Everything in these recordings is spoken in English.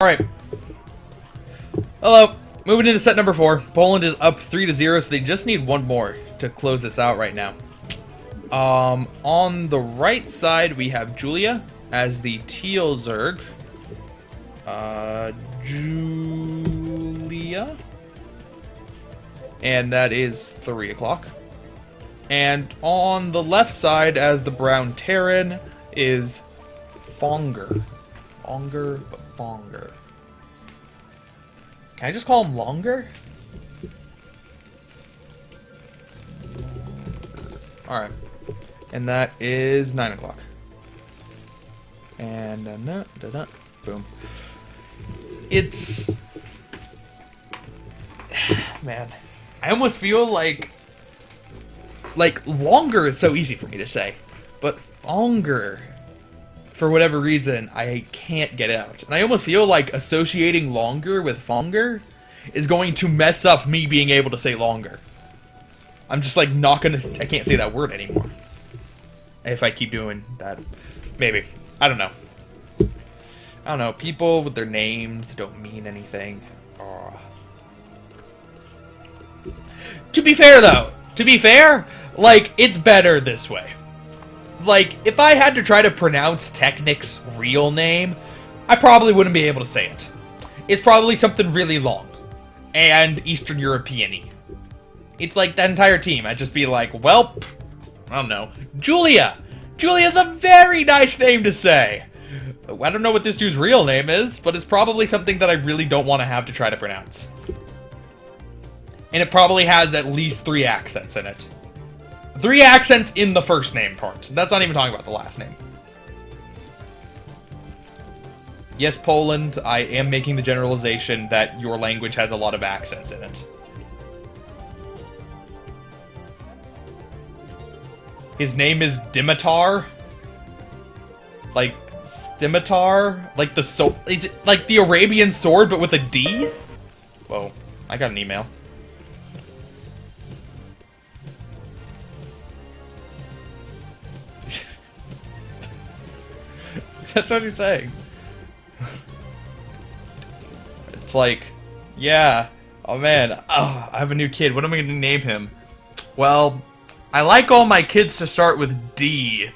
Alright. Hello. Moving into set number 4. Poland is up 3-0, so they just need one more to close this out right now. On the right side, we have Julia as the teal Zerg. Julia. And that is 3 o'clock. And on the left side, as the brown Terran, is Fonger. Fonger, but Fonger. Can I just call him Longer? Alright. And that is 9 o'clock. And boom. It's... Man. I almost feel like Longer is so easy for me to say. But Fonger, for whatever reason, I can't get out. And I almost feel like associating Longer with Fonger is going to mess up me being able to say Longer. I'm just like not gonna... I can't say that word anymore. If I keep doing that. Maybe. I don't know. I don't know. People with their names don't mean anything. Oh. To be fair, though. To be fair, like, it's better this way. Like, if I had to try to pronounce Technic's real name, I probably wouldn't be able to say it. It's probably something really long. And Eastern European-y. It's like that entire team. I'd just be like, well, I don't know. Julia! Julia's a very nice name to say! I don't know what this dude's real name is, but it's probably something that I really don't want to have to try to pronounce. And it probably has at least 3 accents in it. 3 accents in the first name part. That's not even talking about the last name. Yes, Poland, I am making the generalization that your language has a lot of accents in it. His name is Dimitar? Like, Dimitar? Like the is it like the Arabian sword, but with a D? Whoa, I got an email. That's what you're saying. It's like, yeah. Oh man, I have a new kid. What am I going to name him? Well, I like all my kids to start with D,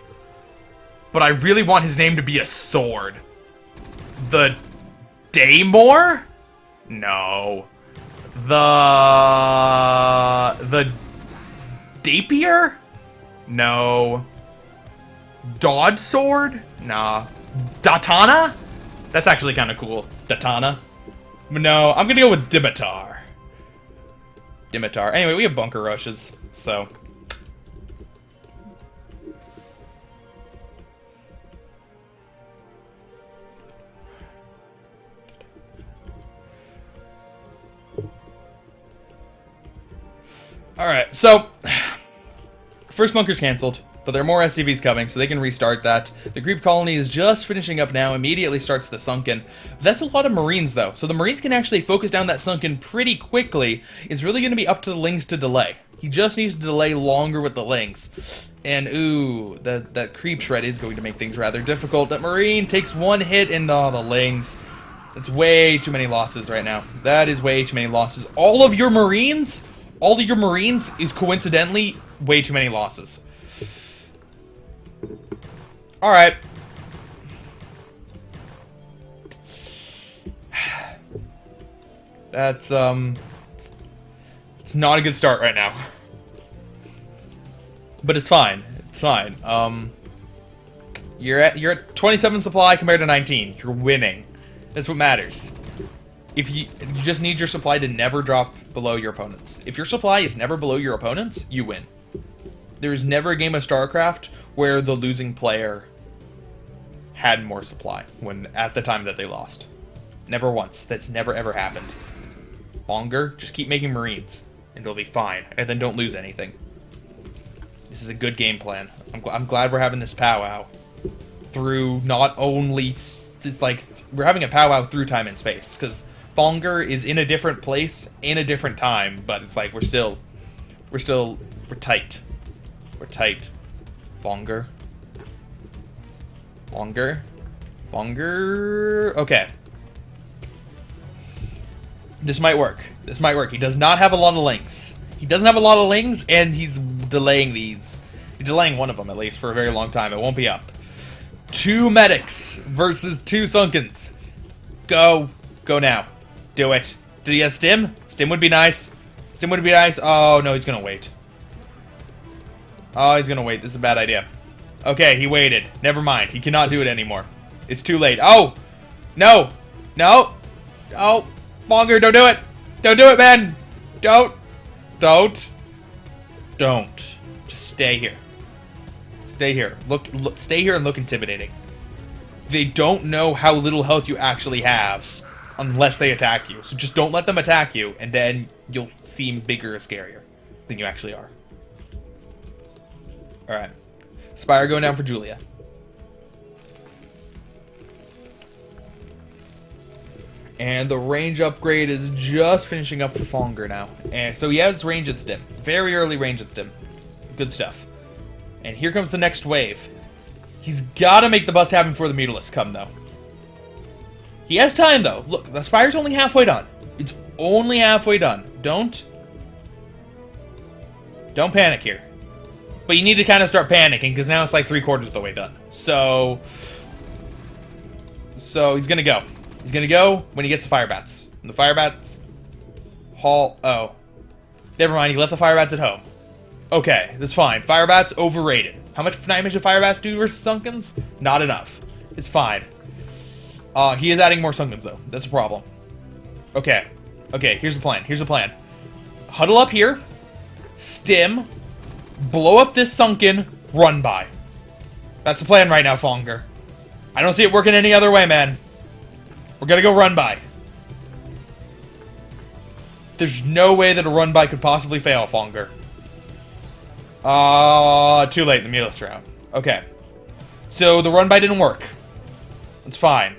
but I really want his name to be a sword. The Daymore? No. The Dapier? No. Dodd sword? Nah. Datana? That's actually kind of cool. Datana. No, I'm gonna go with Dimitar. Dimitar. Anyway, we have bunker rushes, so... Alright, so... First bunker's cancelled. But there are more SCVs coming, so they can restart that. The creep colony is just finishing up now, immediately starts the sunken. That's a lot of Marines, though, so the Marines can actually focus down that sunken pretty quickly. It's really going to be up to the Lings to delay. He just needs to delay longer with the Lings. And, ooh, that creep shred is going to make things rather difficult. That Marine takes 1 hit, and, oh, the Lings. That's way too many losses right now. That is way too many losses. All of your Marines is coincidentally way too many losses. Alright. That's, it's not a good start right now. But it's fine. It's fine. You're at 27 supply compared to 19. You're winning. That's what matters. If you just need your supply to never drop below your opponents. If your supply is never below your opponents, you win. There is never a game of StarCraft where the losing player had more supply when at the time that they lost. Never once. That's never ever happened. Fonger, just keep making Marines and it'll be fine, and then don't lose anything. This is a good game plan. I'm glad we're having this powwow through not only... It's like we're having a powwow through time and space, because Fonger is in a different place in a different time, but it's like we're tight. We're tight. Fonger. Fonger. Okay. This might work. This might work. He does not have a lot of links. He doesn't have a lot of links, and he's delaying these. He's delaying one of them, at least, for a very long time. It won't be up. 2 medics versus 2 Sunkens. Go. Go now. Do it. Did he have stim? Stim would be nice. Stim would be nice. Oh, no, he's gonna wait. Oh, he's gonna wait. This is a bad idea. Okay, he waited. Never mind. He cannot do it anymore. It's too late. Oh! No! No! Oh! Fonger, don't do it! Don't do it, man! Don't! Don't! Don't. Just stay here. Stay here. Look, stay here and look intimidating. They don't know how little health you actually have unless they attack you. So just don't let them attack you, and then you'll seem bigger and scarier than you actually are. Alright. Spire going down for Julia. And the range upgrade is just finishing up for Fonger now. And so he has range and stim. Very early range and stim. Good stuff. And here comes the next wave. He's got to make the bust happen before the Mutalisks come, though. He has time, though. Look, the Spire's only halfway done. It's only halfway done. Don't panic here. But you need to kind of start panicking, because now it's like 3/4 of the way done. So he's going to go. He's going to go when he gets the Fire Bats. And the Fire Bats... Oh. Never mind, he left the Fire Bats at home. Okay, that's fine. Fire Bats, overrated. How much damage do Fire Bats do versus Sunkens? Not enough. It's fine. He is adding more Sunkens, though. That's a problem. Okay. Okay, here's the plan. Here's the plan. Huddle up here. Stim. Blow up this Sunken. Run by. That's the plan right now, Fonger. I don't see it working any other way, man. We're gonna go run by. There's no way that a run by could possibly fail, Fonger. Too late, the Mutalisk round. Okay. So the run by didn't work. It's fine.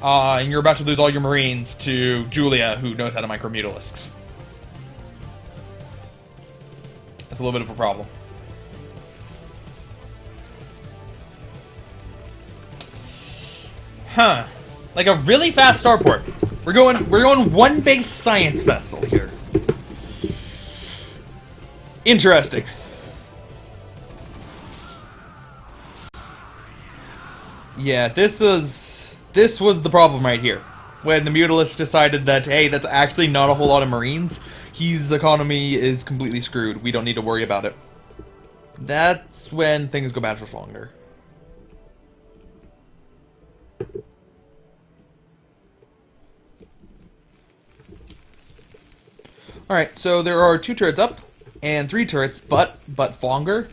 And you're about to lose all your Marines to Julia, who knows how to micro Mutalisks. That's a little bit of a problem. Huh. Like a really fast starport. We're going one base science vessel here. Interesting. Yeah, this was the problem right here. When the Mutalisks decided that, hey, that's actually not a whole lot of Marines. His economy is completely screwed. We don't need to worry about it. That's when things go bad for Fonger. Alright, so there are 2 turrets up, and 3 turrets, but Fonger,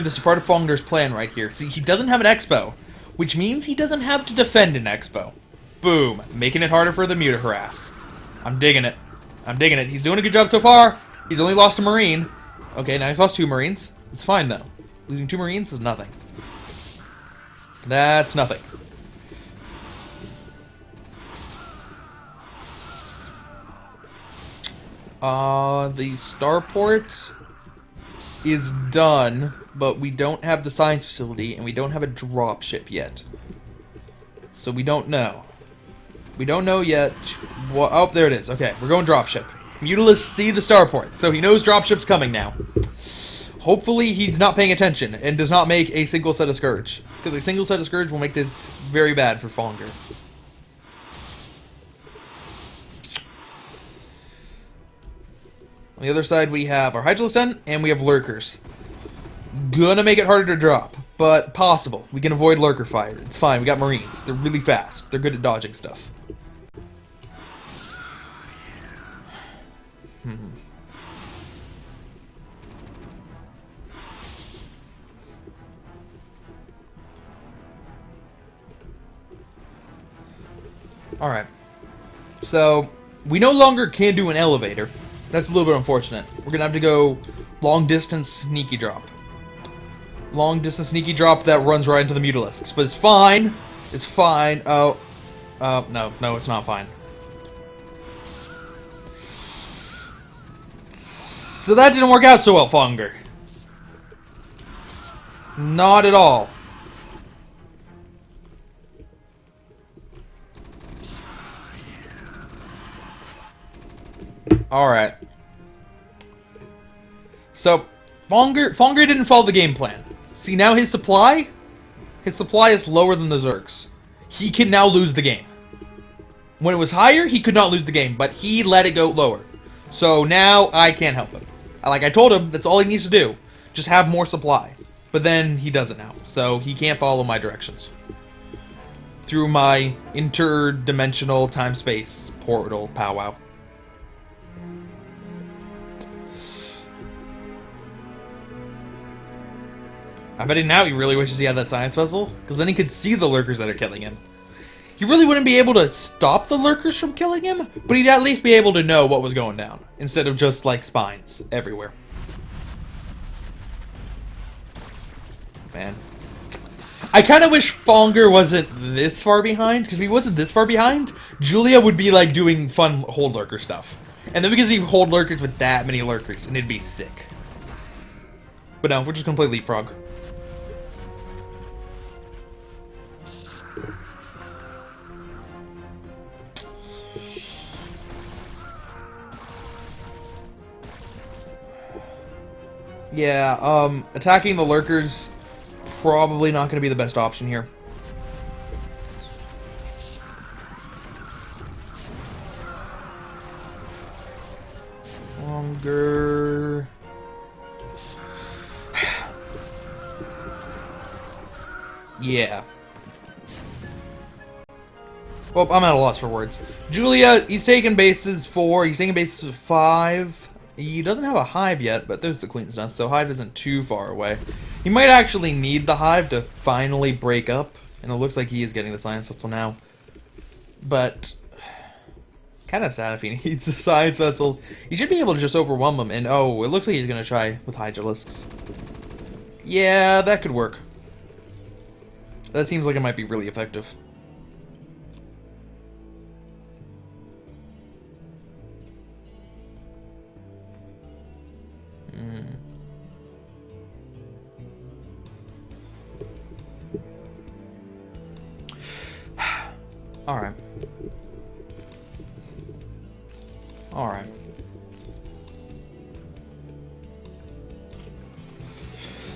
this is part of Fonger's plan right here. See, he doesn't have an Expo, which means he doesn't have to defend an Expo. Boom, making it harder for the Muta harass. I'm digging it. I'm digging it. He's doing a good job so far. He's only lost a Marine. Okay, now he's lost 2 Marines. It's fine, though. Losing 2 Marines is nothing. That's nothing. The starport is done, but we don't have the science facility, and we don't have a dropship yet. So we don't know. We don't know yet. Oh, there it is. Okay, we're going dropship. Mutalisks see the starport, so he knows dropship's coming now. Hopefully he's not paying attention and does not make a single set of Scourge, because a single set of Scourge will make this very bad for Fonger. On the other side, we have our Hydralisk done, and we have Lurkers. Gonna make it harder to drop, but possible. We can avoid Lurker fire. It's fine, we got Marines. They're really fast. They're good at dodging stuff. Alright. So, we no longer can do an elevator. That's a little bit unfortunate. We're gonna have to go long distance sneaky drop. Long distance sneaky drop that runs right into the Mutalisks. But it's fine. It's fine. No, it's not fine. So that didn't work out so well, Fonger. Not at all. Alright. So, Fonger didn't follow the game plan. See, now his supply is lower than the Zerg's. He can now lose the game. When it was higher, he could not lose the game, but he let it go lower. So now I can't help him. Like I told him, that's all he needs to do. Just have more supply. But then he doesn't now, so he can't follow my directions. Through my interdimensional time-space portal powwow. I bet now he really wishes he had that science vessel, because then he could see the lurkers that are killing him. He really wouldn't be able to stop the lurkers from killing him, but he'd at least be able to know what was going down, instead of just, like, spines everywhere. Man. I kind of wish Fonger wasn't this far behind, because if he wasn't this far behind, Julia would be, like, doing fun hold lurker stuff. And then because he hold lurkers with that many lurkers, and it'd be sick. But no, we're just gonna play Leapfrog. Yeah, attacking the lurkers, probably not going to be the best option here. Longer. Yeah. Well, I'm at a loss for words. Julia, he's taking bases 4, he's taking bases 5. He doesn't have a hive yet, but there's the Queen's Nest, so hive isn't too far away. He might actually need the hive to finally break up, and it looks like he is getting the science vessel now. But kind of sad if he needs the science vessel. He should be able to just overwhelm him, and oh, it looks like he's going to try with Hydralisks. Yeah, that could work. That seems like it might be really effective. Alright. Alright.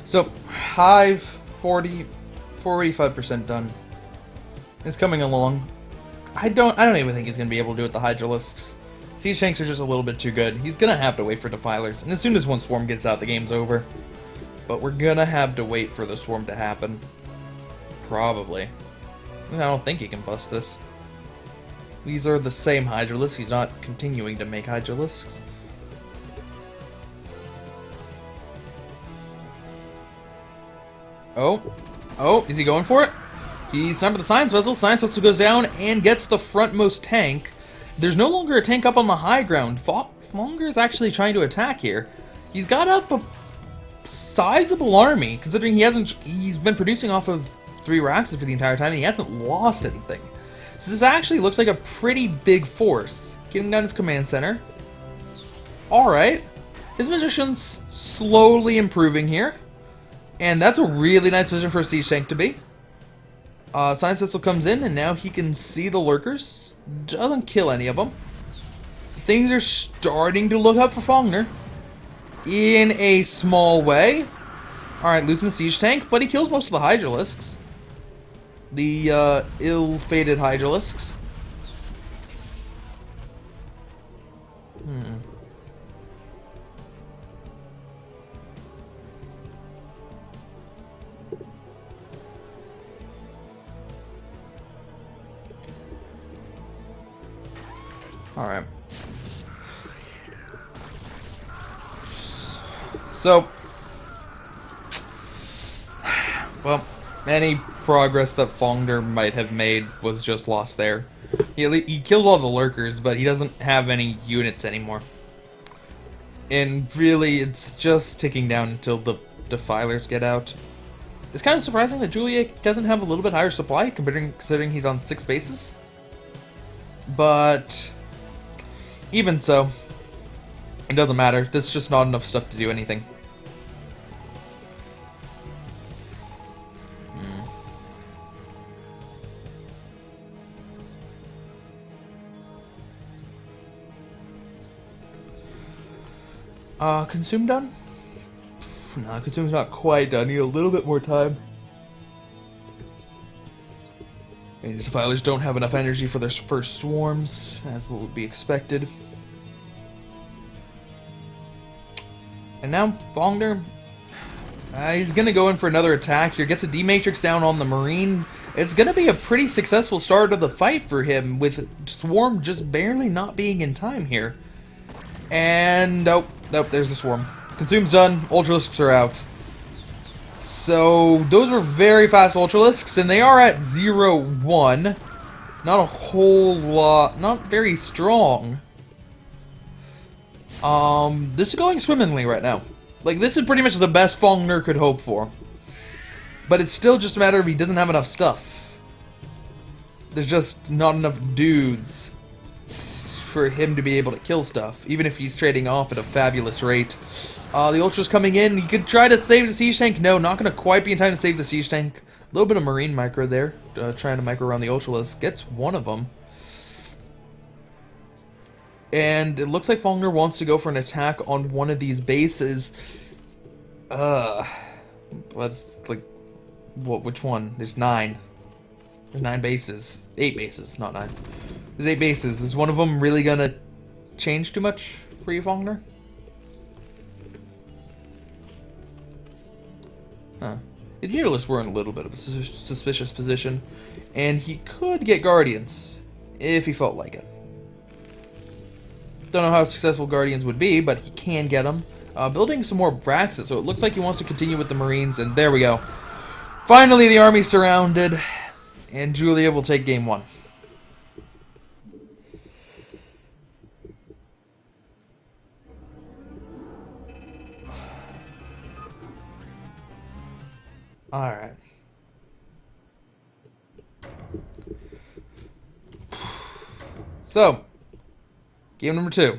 So, hive 45% done. It's coming along. I don't even think he's gonna be able to do it with the Hydralisks. Siege tanks are just a little bit too good. He's gonna have to wait for defilers, and as soon as one swarm gets out, the game's over. But we're gonna have to wait for the swarm to happen. Probably. I don't think he can bust this. These are the same Hydralisks. He's not continuing to make Hydralisks. Oh. Oh, is he going for it? He's sniping the Science Vessel. Science Vessel goes down and gets the frontmost tank. There's no longer a tank up on the high ground. Fonger is actually trying to attack here. He's got up a sizable army, considering he's been producing off of 3 Raxes for the entire time, and he hasn't lost anything. So this actually looks like a pretty big force. Getting down his command center. Alright. His position's slowly improving here. And that's a really nice position for a siege tank to be. Science Vessel comes in, and now he can see the lurkers. Doesn't kill any of them. Things are starting to look up for Fonger. In a small way. Alright, losing the siege tank, but he kills most of the Hydralisks. The ill-fated Hydralisks. Alright. So, well, any progress that Fonger might have made was just lost there. He killed all the lurkers, but he doesn't have any units anymore. And really, it's just ticking down until the defilers get out. It's kind of surprising that Julia doesn't have a little bit higher supply, considering he's on 6 bases. But even so, it doesn't matter. There's just not enough stuff to do anything. Consume done? No, consume's not quite done. Need a little bit more time. And these defilers don't have enough energy for their first swarms, as what would be expected. And now, Fonger, he's going to go in for another attack here. Gets a D-Matrix down on the Marine. It's going to be a pretty successful start of the fight for him, with Swarm just barely not being in time here. And, oh, there's the Swarm. Consume's done. Ultralisks are out. So, those were very fast Ultralisks, and they are at 0-1. Not a whole lot, not very strong. This is going swimmingly right now. Like, this is pretty much the best Fonger could hope for. But it's still just a matter of he doesn't have enough stuff. There's just not enough dudes for him to be able to kill stuff, even if he's trading off at a fabulous rate. The Ultra's coming in. He could try to save the Siege Tank. No, not going to quite be in time to save the Siege Tank. A little bit of Marine micro there. Trying to micro around the Ultralisk. Gets one of them. And it looks like Fonger wants to go for an attack on one of these bases. What's like, what? Which one? There's 9. There's 9 bases. 8 bases, not 9. There's 8 bases. Is one of them really gonna change too much for you, Fonger? Huh. The Mutalisks were in a little bit of a suspicious position, and he could get Guardians if he felt like it. Don't know how successful Guardians would be, but he can get them. Building some more Braxes, so it looks like he wants to continue with the Marines, and there we go. Finally, the army's surrounded, and Julia will take game 1. Alright. So, game number 2.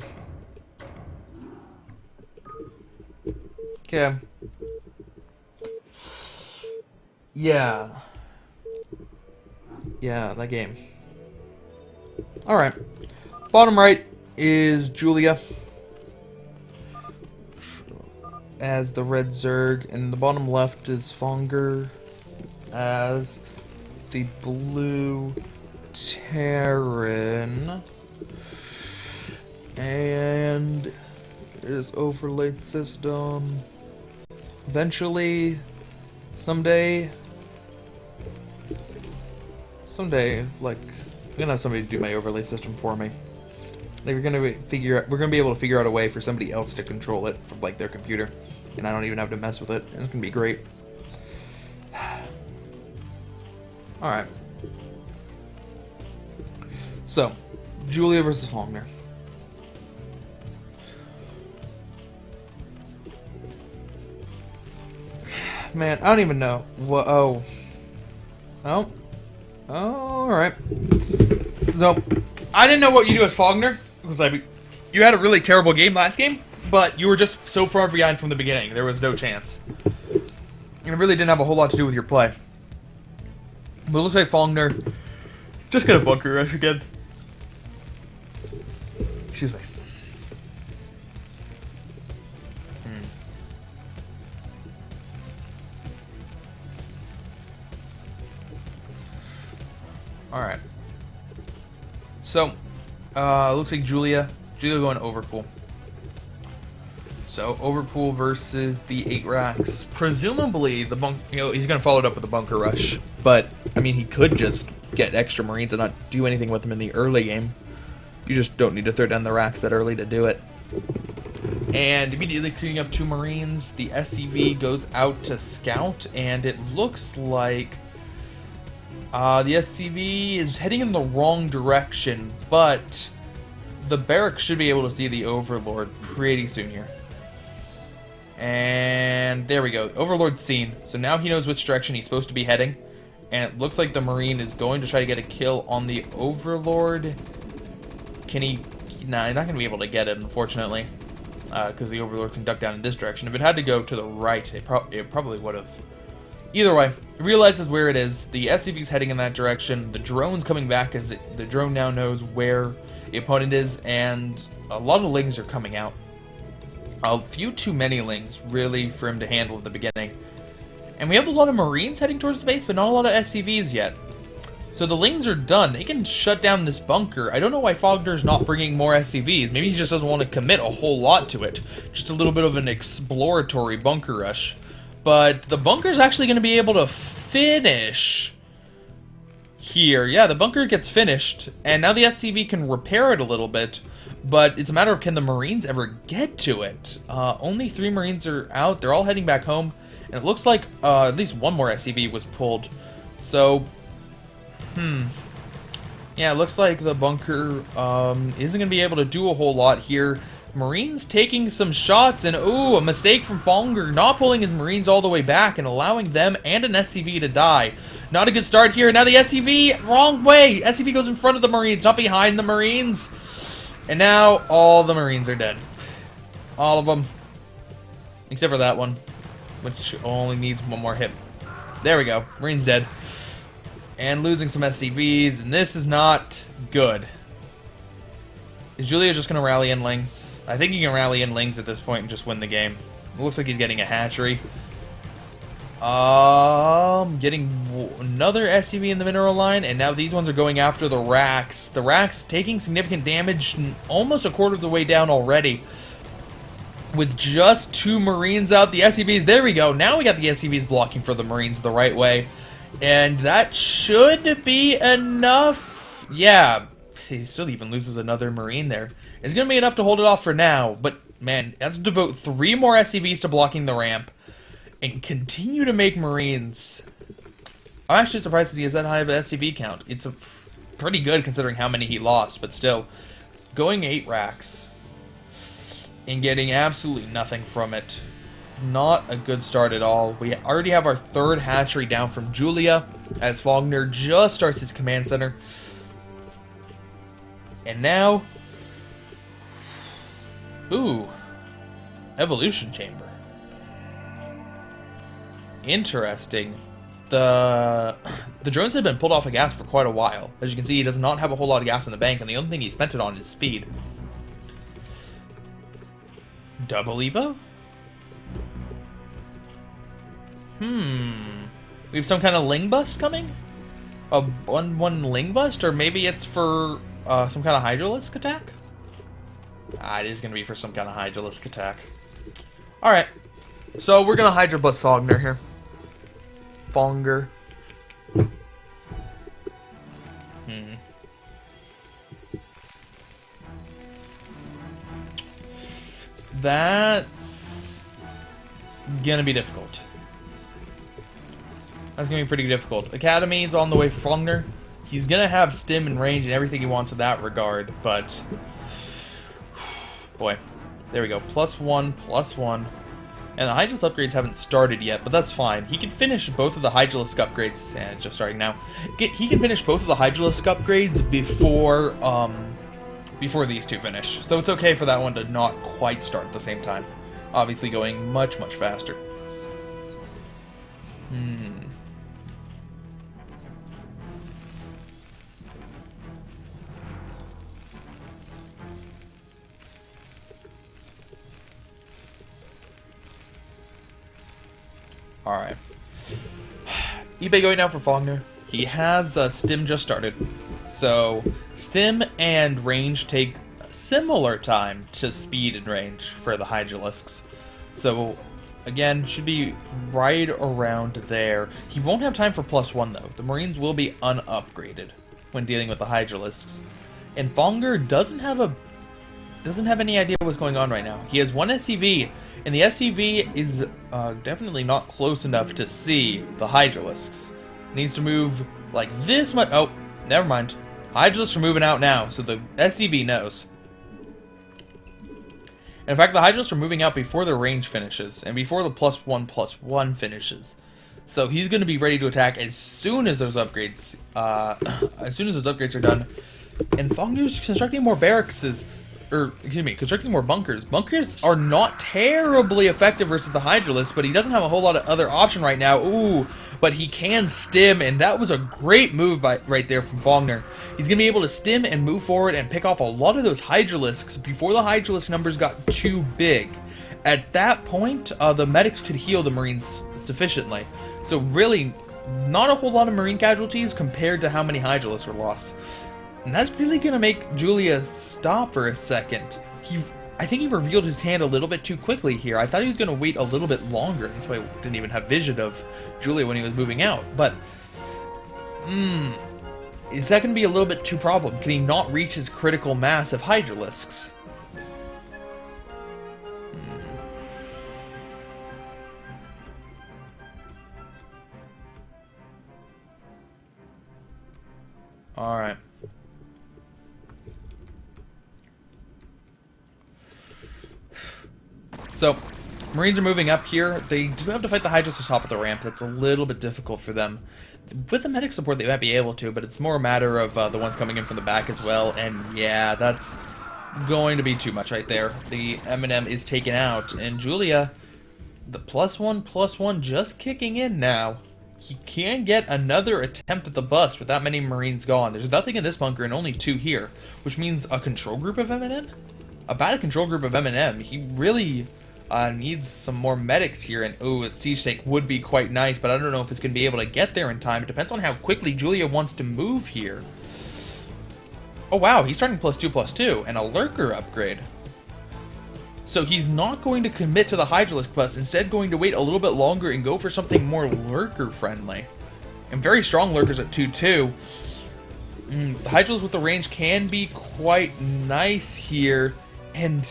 Okay. Yeah. Yeah, that game. Alright. Bottom right is Julia as the red Zerg, and the bottom left is Fonger as the blue Terran. And his overlaid system. Eventually, someday, like, I'm gonna have somebody do my overlay system for me. Like, we're gonna be able to figure out a way for somebody else to control it from, like, their computer, and I don't even have to mess with it, and it's gonna be great. All right. So, Julia versus Fonger. Man, I don't even know. What? Oh. Alright. So, I didn't know what you do as Fonger, because you had a really terrible game last game, but you were just so far behind from the beginning. There was no chance. And it really didn't have a whole lot to do with your play. But it looks like Fonger just gonna bunker rush again. Excuse me. Alright. So, looks like Julia going Overpool. So, Overpool versus the 8 racks. Presumably, the he's going to follow it up with a bunker rush. But, I mean, he could just get extra Marines and not do anything with them in the early game. You just don't need to throw down the racks that early to do it. And immediately queuing up 2 Marines, the SCV goes out to scout, and it looks like the SCV is heading in the wrong direction, but the barracks should be able to see the Overlord pretty soon here. And there we go. Overlord's seen, so now he knows which direction he's supposed to be heading. And it looks like the Marine is going to try to get a kill on the Overlord. Can he? Nah, he's not going to be able to get it, unfortunately, because the Overlord can duck down in this direction. If it had to go to the right, it probably would have. Either way, it realizes where it is. The SCV's heading in that direction. The drone's coming back as the drone now knows where the opponent is, and a lot of lings are coming out. A few too many Lings, really, for him to handle at the beginning. And we have a lot of Marines heading towards the base, but not a lot of SCVs yet. So the Lings are done. They can shut down this bunker. I don't know why Fogner's not bringing more SCVs. Maybe he just doesn't want to commit a whole lot to it. Just a little bit of an exploratory bunker rush. But the bunker's actually going to be able to finish here. Yeah, the bunker gets finished, and now the SCV can repair it a little bit. But it's a matter of, can the Marines ever get to it? Only 3 Marines are out. They're all heading back home. And it looks like at least one more SCV was pulled. So, yeah, it looks like the bunker isn't going to be able to do a whole lot here. Marines taking some shots, and ooh, a mistake from Fonger, not pulling his Marines all the way back and allowing them and an SCV to die. Not a good start here. Now the SCV, wrong way. SCV goes in front of the Marines, not behind the Marines. And now all the Marines are dead. All of them. Except for that one, which only needs one more hit. There we go. Marine's dead. And losing some SCVs, and this is not good. Is Julia just going to rally in Lings? I think he can rally in Lings at this point and just win the game. It looks like he's getting a hatchery. Getting another SCV in the mineral line, and now these ones are going after the racks. The racks taking significant damage, almost a quarter of the way down already. With just 2 Marines out, the SCVs, there we go. Now we got the SCVs blocking for the Marines the right way. And that should be enough. Yeah, he still even loses another Marine there. It's going to be enough to hold it off for now. But, man, that's to devote 3 more SCVs to blocking the ramp. And continue to make Marines. I'm actually surprised that he has that high of an SCV count. It's a pretty good considering how many he lost, but still. Going 8 racks and getting absolutely nothing from it. Not a good start at all. We already have our 3rd hatchery down from Julia as Fogner just starts his command center. And now, ooh, evolution chamber. Interesting. The drones have been pulled off of gas for quite a while. As you can see, he does not have a whole lot of gas in the bank, and the only thing he spent it on is speed. Double Evo? We have some kind of Ling bust coming? A 1-1 Ling bust? Or maybe it's for some kind of Hydralisk attack? It is going to be for some kind of Hydralisk attack. Alright. So we're going to Hydra bust Fogner here. Fonger. That's gonna be difficult. That's gonna be pretty difficult. Academy's on the way for Fonger. He's gonna have stim and range and everything he wants in that regard, but boy, there we go. +1, +1. And the Hydralisk upgrades haven't started yet, but that's fine. He can finish both of the Hydralisk upgrades, and just starting now. He can finish both of the Hydralisk upgrades before these 2 finish. So it's okay for that one to not quite start at the same time. Obviously going much, much faster. Alright. eBay going down for Fogner. He has Stim just started. So, Stim and range take a similar time to speed and range for the Hydralisks. So, again, should be right around there. He won't have time for +1 though. The Marines will be unupgraded when dealing with the Hydralisks. And Fonger doesn't have any idea what's going on right now. He has 1 SCV, and the SCV is definitely not close enough to see the Hydralisks. Needs to move like this much. Oh, never mind. Hydralisks are moving out now, so the SCV knows. And in fact, the Hydralisks are moving out before the range finishes, and before the +1/+1 finishes. So he's going to be ready to attack as soon as those upgrades, are done. And Fonger's constructing more barracks, constructing more bunkers. Bunkers are not terribly effective versus the Hydralisk, but he doesn't have a whole lot of other option right now. Ooh, but he can stim, and that was a great move right there from Fonger. He's going to be able to stim and move forward and pick off a lot of those Hydralisks before the Hydralisk numbers got too big. At that point, the medics could heal the Marines sufficiently. So really, not a whole lot of Marine casualties compared to how many Hydralisks were lost. And that's really going to make Julia stop for a second. I think he revealed his hand a little bit too quickly here. I thought he was going to wait a little bit longer. That's why I didn't even have vision of Julia when he was moving out. But, is that going to be a little bit too problem? Can he not reach his critical mass of Hydralisks? Alright. So, Marines are moving up here. They do have to fight the Hydras at the top of the ramp. That's a little bit difficult for them. With the medic support, they might be able to, but it's more a matter of the ones coming in from the back as well. And yeah, that's going to be too much right there. The M&M is taken out. And Julia, the +1/+1 just kicking in now. He can get another attempt at the bust with that many Marines gone. There's nothing in this bunker and only 2 here, which means a control group of M&M? About a control group of M&M. He really needs some more medics here, and ooh, a siege tank would be quite nice, but I don't know if it's going to be able to get there in time. It depends on how quickly Julia wants to move here. Oh wow, he's starting +2/+2, and a lurker upgrade. So he's not going to commit to the Hydralisk bust, instead going to wait a little bit longer and go for something more lurker-friendly. And very strong lurkers at 2/2. The Hydralisk with the range can be quite nice here, and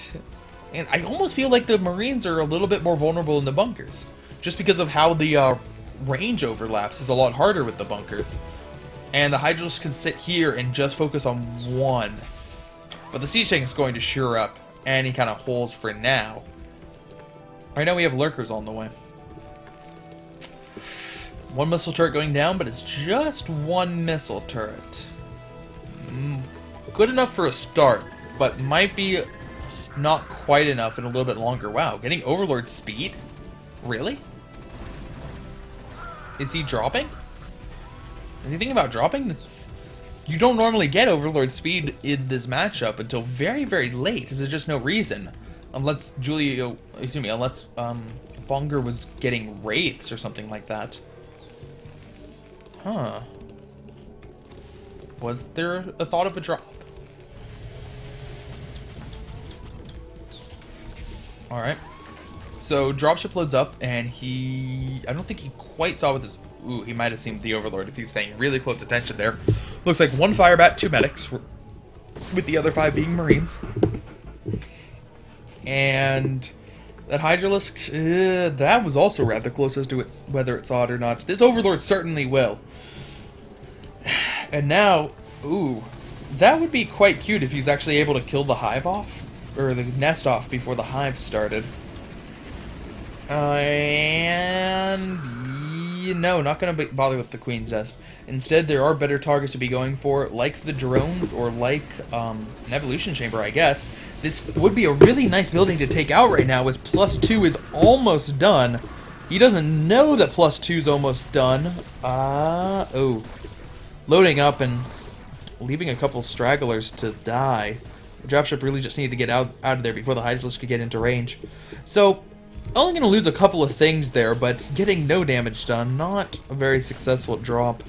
I almost feel like the Marines are a little bit more vulnerable in the bunkers, just because of how the range overlaps is a lot harder with the bunkers. And the Hydralisk can sit here and just focus on one. But the siege tank is going to sure up any kind of holes for now. Right now we have lurkers on the way. One missile turret going down, but it's just one missile turret. Good enough for a start, but might be not quite enough and a little bit longer. Wow, getting Overlord speed? Really? Is he dropping? Is he thinking about dropping? You don't normally get Overlord speed in this matchup until very, very late. There's just no reason. Unless unless Fonger was getting Wraiths or something like that. Huh. Was there a thought of a drop? Alright. So, dropship loads up, and I don't think he quite saw what this... Ooh, he might have seen the Overlord if he was paying really close attention there. Looks like 1 firebat, 2 medics, with the other 5 being Marines. And that Hydralisk, that was also rather close as to whether it saw it or not. This Overlord certainly will. And now, ooh, that would be quite cute if he's actually able to kill the hive off, or the nest off before the hive started. No, not going to bother with the Queen's Nest. Instead, there are better targets to be going for, like the drones or like an evolution chamber, I guess. This would be a really nice building to take out right now, as +2 is almost done. He doesn't know that +2 is almost done. Oh. Loading up and leaving a couple stragglers to die. The dropship really just needed to get out of there before the Hydralisk could get into range. So, only going to lose a couple of things there, but getting no damage done. Not a very successful drop.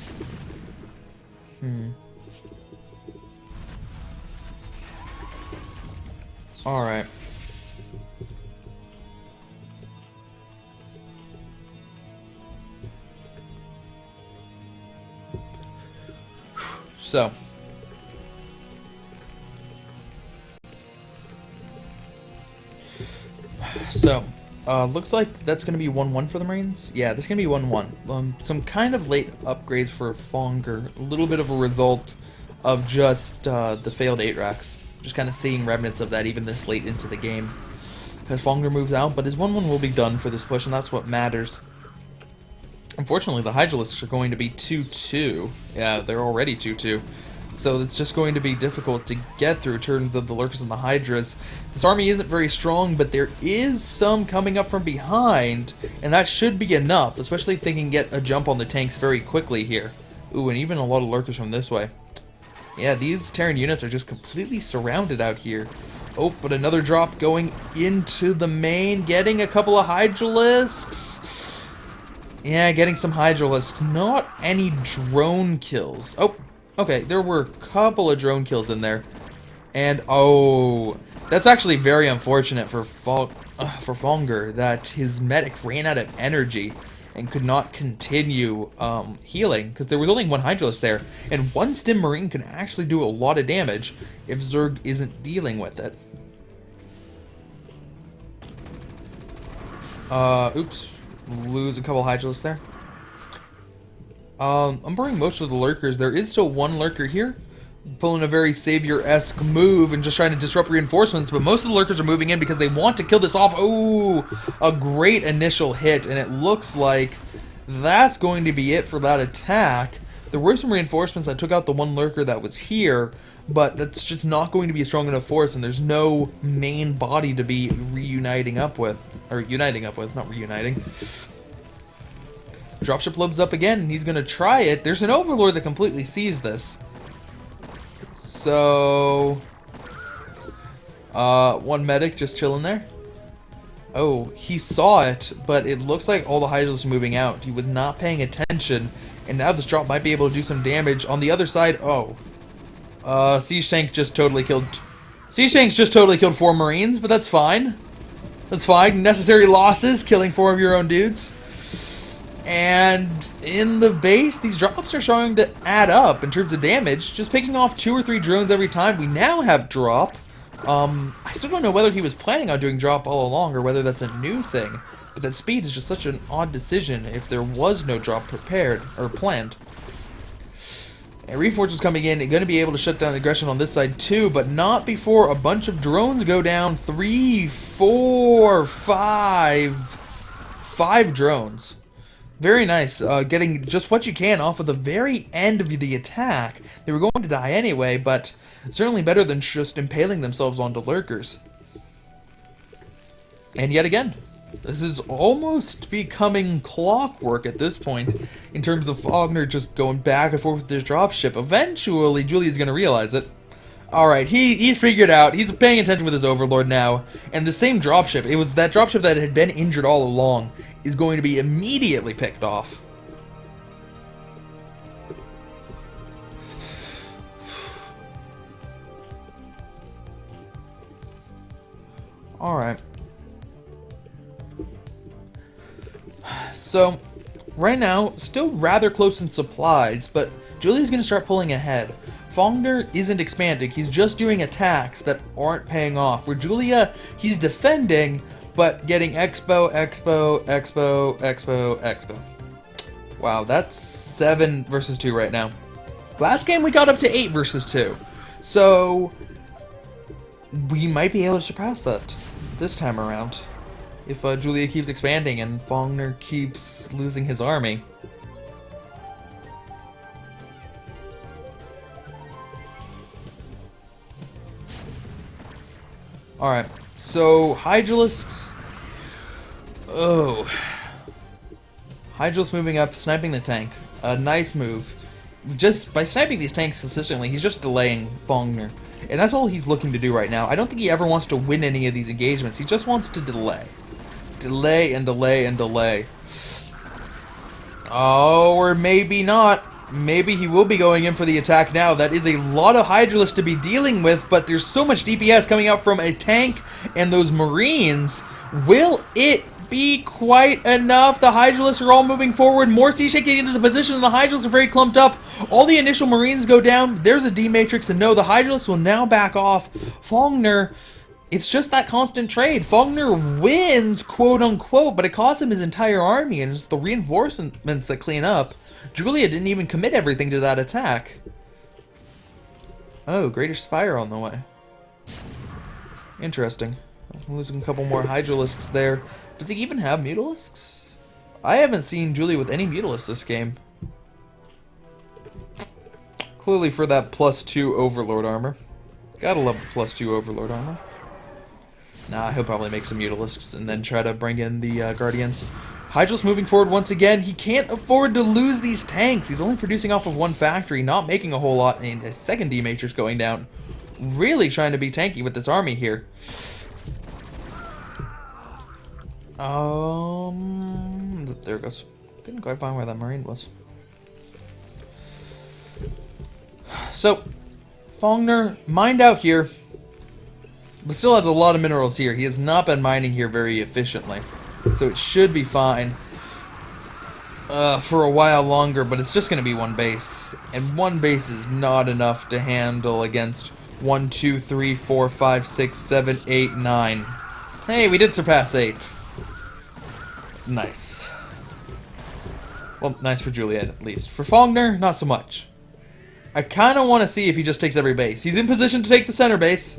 Alright. So, looks like that's going to be 1-1 for the Marines. Yeah, this is going to be 1-1. Some kind of late upgrades for Fonger. A little bit of a result of just the failed 8 racks. Just kind of seeing remnants of that even this late into the game. As Fonger moves out, but his 1-1 will be done for this push, and that's what matters. Unfortunately, the Hydralisks are going to be 2-2. Yeah, they're already 2-2. So it's just going to be difficult to get through in terms of the Lurkers and the Hydras. This army isn't very strong, but there is some coming up from behind, and that should be enough, especially if they can get a jump on the tanks very quickly here. Ooh, and even a lot of Lurkers from this way. Yeah, these Terran units are just completely surrounded out here. Oh, but another drop going into the main, getting a couple of Hydralisks. Yeah, getting some Hydralisks. Not any drone kills. Oh, okay, there were a couple of drone kills in there. And, oh, that's actually very unfortunate for Fonger, that his medic ran out of energy and could not continue healing, because there was only one Hydralisk there, and one Stim Marine can actually do a lot of damage if Zerg isn't dealing with it. Oops. Lose a couple Hydralisks there. I'm burning most of the lurkers. There is still one lurker here, pulling a very Savior-esque move and just trying to disrupt reinforcements, but most of the lurkers are moving in because they want to kill this off. Oh, a great initial hit, and it looks like that's going to be it for that attack. There were some reinforcements that took out the one lurker that was here, but that's just not going to be a strong enough force, and there's no main body to be reuniting up with. Or uniting up with, not reuniting. Dropship loads up again, and he's going to try it. There's an Overlord that completely sees this. So, one medic just chilling there. Oh, he saw it, but it looks like all the Hydralisks are moving out. He was not paying attention, and now this drop might be able to do some damage. On the other side, oh, Siege Tank just totally killed. Siege Tank's just totally killed 4 Marines, but that's fine. That's fine. Necessary losses, killing 4 of your own dudes. And in the base, these drops are starting to add up in terms of damage. Just picking off 2 or 3 drones every time. We now have drop. I still don't know whether he was planning on doing drop all along or whether that's a new thing. But that speed is just such an odd decision if there was no drop prepared or planned. And Reforge is coming in and going to be able to shut down aggression on this side too, but not before a bunch of drones go down. 3, 4, 5. 5 drones. Very nice, getting just what you can off of the very end of the attack. They were going to die anyway, but certainly better than just impaling themselves onto lurkers. And yet again, this is almost becoming clockwork at this point, in terms of Fonger just going back and forth with his dropship. Eventually, Julia's going to realize it. Alright, he's figured out, he's paying attention with his Overlord now, and the same dropship, it was that dropship that had been injured all along, is going to be immediately picked off. Alright. So, right now, still rather close in supplies, but Julia's going to start pulling ahead. Fonger isn't expanding, he's just doing attacks that aren't paying off. Where Julia, he's defending, but getting Expo, Expo, Expo, Expo, Expo. Wow, that's 7 versus 2 right now. Last game we got up to 8 versus 2. So, we might be able to surpass that this time around. If Julia keeps expanding and Fonger keeps losing his army. Alright, so Hydralisks. Oh. Hydralisk moving up, sniping the tank. A nice move. Just by sniping these tanks consistently, he's just delaying Fonger. And that's all he's looking to do right now. I don't think he ever wants to win any of these engagements. He just wants to delay. Delay and delay and delay. Oh, or maybe not. Maybe he will be going in for the attack now. That is a lot of Hydralisks to be dealing with, but there's so much DPS coming out from a tank and those Marines. Will it be quite enough? The Hydralisks are all moving forward. More siege getting into the position, and the Hydralisks are very clumped up. All the initial Marines go down. There's a D-Matrix, and no, the Hydralisks will now back off. Fonger, it's just that constant trade. Fonger wins, quote-unquote, but it costs him his entire army, and it's the reinforcements that clean up. Julia didn't even commit everything to that attack. Oh, Greater Spire on the way. Interesting. I'm losing a couple more Hydralisks there. Does he even have Mutalisks? I haven't seen Julia with any Mutalisks this game. Clearly for that +2 Overlord armor. Gotta love the +2 Overlord armor. Nah, he'll probably make some Mutalisks and then try to bring in the Guardians. Hydralisk moving forward once again. He can't afford to lose these tanks. He's only producing off of one factory, not making a whole lot, and his second D-Matrix going down. really trying to be tanky with this army here. There it goes. Couldn't quite find where that marine was. So, Fonger mined out here, but still has a lot of minerals here. He has not been mining here very efficiently, so it should be fine for a while longer, but it's just going to be one base, and one base is not enough to handle against 1, 2, 3, 4, 5, 6, 7, 8, 9. Hey, we did surpass 8. Nice. Well, nice for Juliet, at least. For Fonger, not so much. I kind of want to see if he just takes every base. He's in position to take the center base,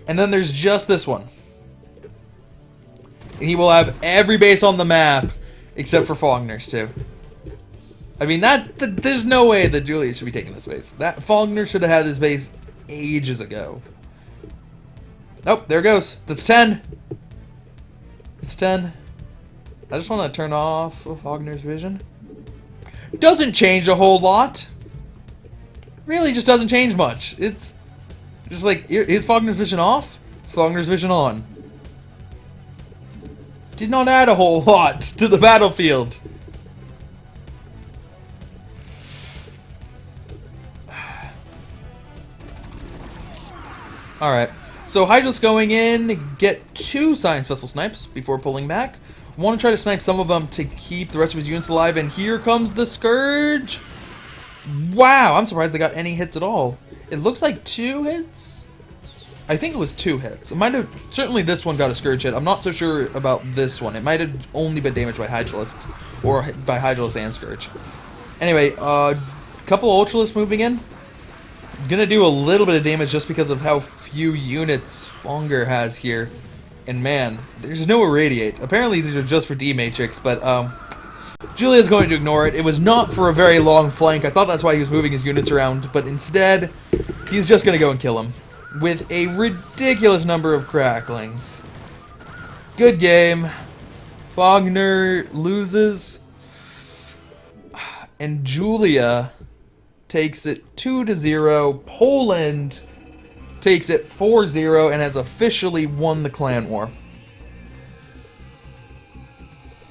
and then there's just this one. And he will have every base on the map, except for Fonger's, too. I mean, there's no way that Juliet should be taking this base. That Fonger should have had this base ages ago. Nope, there it goes. That's 10. It's 10. I just want to turn off Fonger's vision. Doesn't change a whole lot. Really just doesn't change much. It's just like, is Fonger's vision off? Fonger's vision on. Did not add a whole lot to the battlefield. Alright, so Hydra's going in, get 2 science vessel snipes before pulling back. Want to try to snipe some of them to keep the rest of his units alive, and here comes the Scourge! Wow, I'm surprised they got any hits at all. It looks like 2 hits? I think it was 2 hits. It might have, certainly this one got a Scourge hit. I'm not so sure about this one. It might have only been damaged by Hydralist, or by Hydralist and Scourge. Anyway, couple Ultralists moving in. Gonna do a little bit of damage just because of how few units Fonger has here. And man, there's no Irradiate. Apparently these are just for D-Matrix, but Julia's going to ignore it. It was not for a very long flank. I thought that's why he was moving his units around, but instead, he's just going to go and kill him with a ridiculous number of cracklings. Good game. Fonger loses, and Julia takes it 2-0. Poland takes it 4-0 and has officially won the clan war.